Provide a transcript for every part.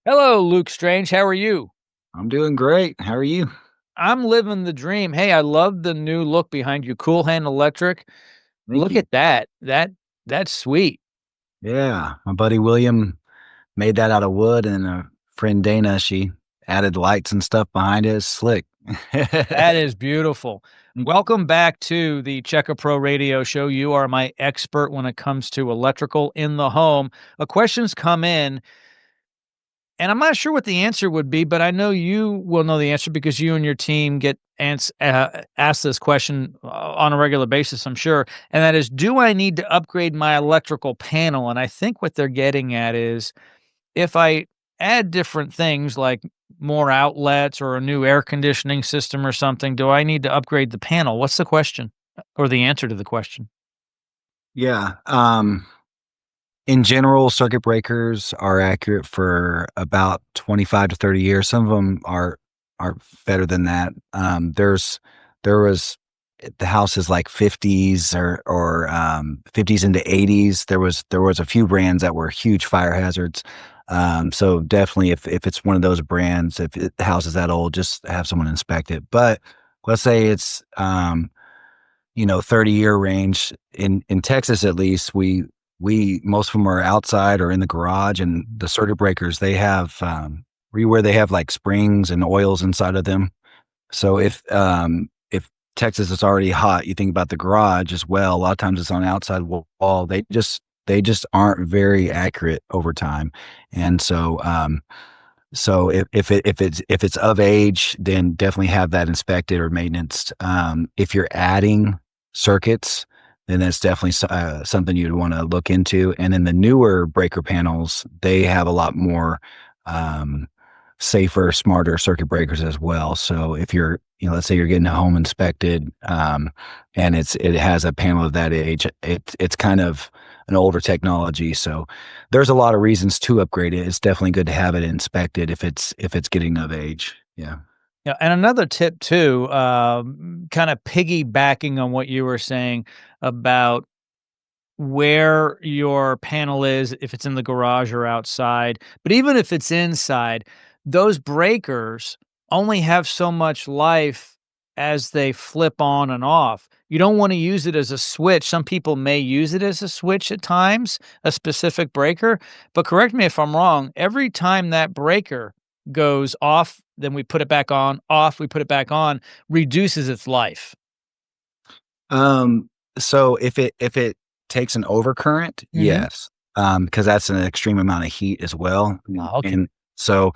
Hello, Luke Strange. How are you? I'm doing great. How are you? I'm living the dream. Hey, I love the new look behind you. Cool Hand Electric. Thank Look you. at that. That's sweet. Yeah, my buddy William made that out of wood, and a friend Dana, she added lights and stuff behind it. It's slick. That is beautiful. Welcome back to the Checker Pro Radio Show. You are my expert when it comes to electrical in the home. Questions come in, and I'm not sure what the answer would be, but I know you will know the answer because you and your team get asked this question on a regular basis, I'm sure. And that is, do I need to upgrade my electrical panel? And I think what they're getting at is if I add different things like more outlets or a new air conditioning system or something, do I need to upgrade the panel? What's the question or the answer to the question? Yeah. In general, circuit breakers are accurate for about 25 to 30 years. Some of them are better than that. There was the house is like 50s or 50s into 80s. There was a few brands that were huge fire hazards. So definitely if it's one of those brands, the house is that old, just have someone inspect it. But let's say it's 30-year range in Texas. At least we most of them are outside or in the garage, and the circuit breakers, they have where they have like springs and oils inside of them. So if Texas is already hot, you think about the garage as well. A lot of times it's on the outside wall. They just aren't very accurate over time. And so if it's of age, then definitely have that inspected or maintenance. If you're adding circuits, then that's definitely something you'd want to look into. And then the newer breaker panels, they have a lot more um, safer, smarter circuit breakers as well. So if let's say you're getting a home inspected, and it has a panel of that age, it's kind of an older technology. So there's a lot of reasons to upgrade it. It's definitely good to have it inspected if it's getting of age. Yeah. Yeah, and another tip too, kind of piggybacking on what you were saying about where your panel is, if it's in the garage or outside. But even if it's inside, those breakers only have so much life as they flip on and off. You don't want to use it as a switch. Some people may use it as a switch at times, a specific breaker. But correct me if I'm wrong, every time that breaker goes off, then we put it back on, off, we put it back on, reduces its life. Um, so if it takes an overcurrent, Mhm. yes, because that's an extreme amount of heat as well. Ah, okay. And so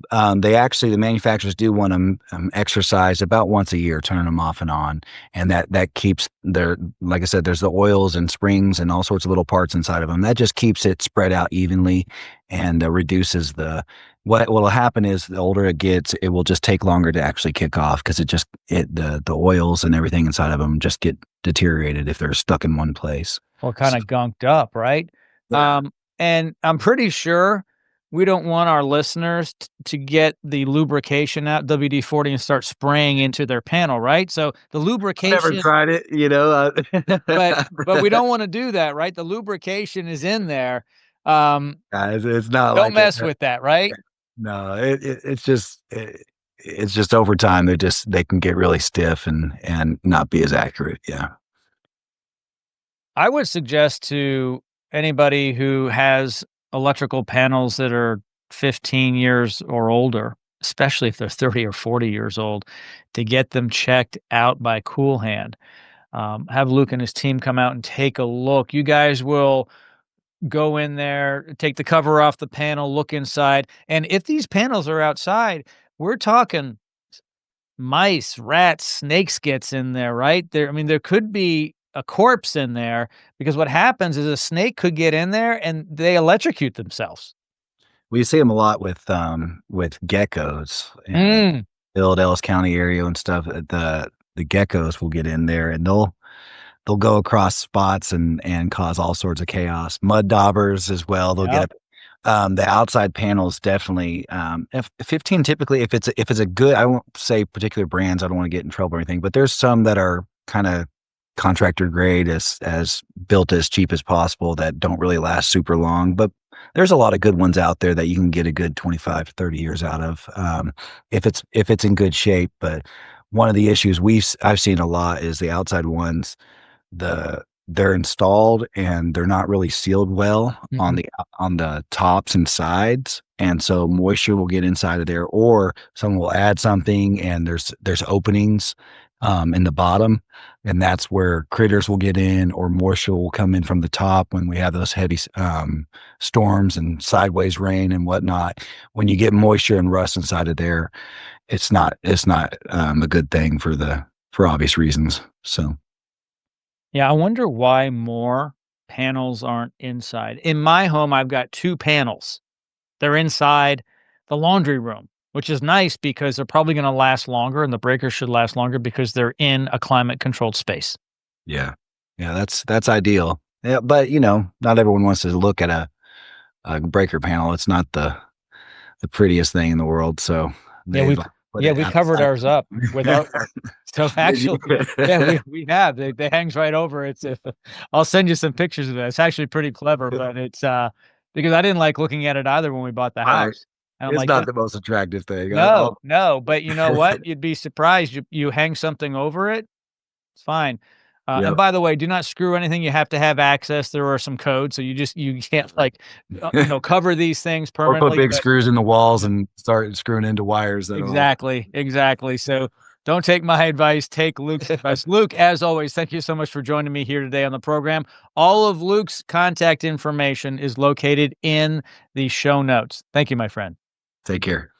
the manufacturers do want them exercise about once a year, turn them off and on, and that keeps their, like I said, there's the oils and springs and all sorts of little parts inside of them. That just keeps it spread out evenly and reduces the. What will happen is the older it gets, it will just take longer to actually kick off because the oils and everything inside of them just get deteriorated if they're stuck in one place. Or kinda So, gunked up, right? yeah. And I'm pretty sure we don't want our listeners to get the lubrication out, WD-40, and start spraying into their panel, right? So, the I've never lubrication tried it, but we don't wanna do that, right? The lubrication is in there. Um, it's not don't like it. mess with that, right? No, it's just over time, they can get really stiff and not be as accurate, yeah. I would suggest to anybody who has electrical panels that are 15 years or older, especially if they're 30 or 40 years old, to get them checked out by Cool Hand. Have Luke and his team come out and take a look. You guys will go in there, take the cover off the panel, look inside. And if these panels are outside, we're talking mice, rats, snakes gets in there, right? There, I mean, there could be a corpse in there because what happens is a snake could get in there and they electrocute themselves. We see them a lot with geckos in the Mm. Bill Ellis County area and stuff. The geckos will get in there, and they'll go across spots and cause all sorts of chaos. Mud daubers as well, they'll Yep. get the outside panels definitely, if 15 typically, if it's a good, I won't say particular brands, I don't wanna get in trouble or anything, but there's some that are kinda contractor grade as built as cheap as possible that don't really last super long, but There's a lot of good ones out there that you can get a good 25, 30 years out of, if it's in good shape, but one of the issues I've seen a lot is the outside ones, they're installed and they're not really sealed well Mhm. on the tops and sides, and so moisture will get inside of there, or someone will add something and there's openings, in the bottom, and that's where critters will get in or moisture will come in from the top when we have those heavy storms and sideways rain and whatnot. When you get moisture and rust inside of there, it's not a good thing for obvious reasons. So, Yeah, I wonder why more panels aren't inside. In my home, I've got 2 panels. They're inside the laundry room, which is nice because they're probably gonna last longer and the breakers should last longer because they're in a climate controlled space. yeah. Yeah, that's ideal. Yeah, but, not everyone wants to look at a breaker panel. It's not the prettiest thing in the world, so Yeah, they we like put yeah, it we covered outside. ours up with our so Did you? actually yeah, we have. They hangs right over. It's I'll send you some pictures of it. It's actually pretty clever, but it's, because I didn't like looking at it either when we bought the Right. house. And I'm It's like, not the most attractive thing. no, I'll no, but you know what? You'd be surprised. You hang something over it, it's fine. And Yep. by the way, do not screw anything. You have to have access. There are some codes, so you can't like, cover these things Or put permanently. big But screws in the walls and start screwing into wires that are all exactly, exactly. So don't take my advice. Take Luke's advice. Luke, as always, thank you so much for joining me here today on the program. All of Luke's contact information is located in the show notes. Thank you, my friend. take care.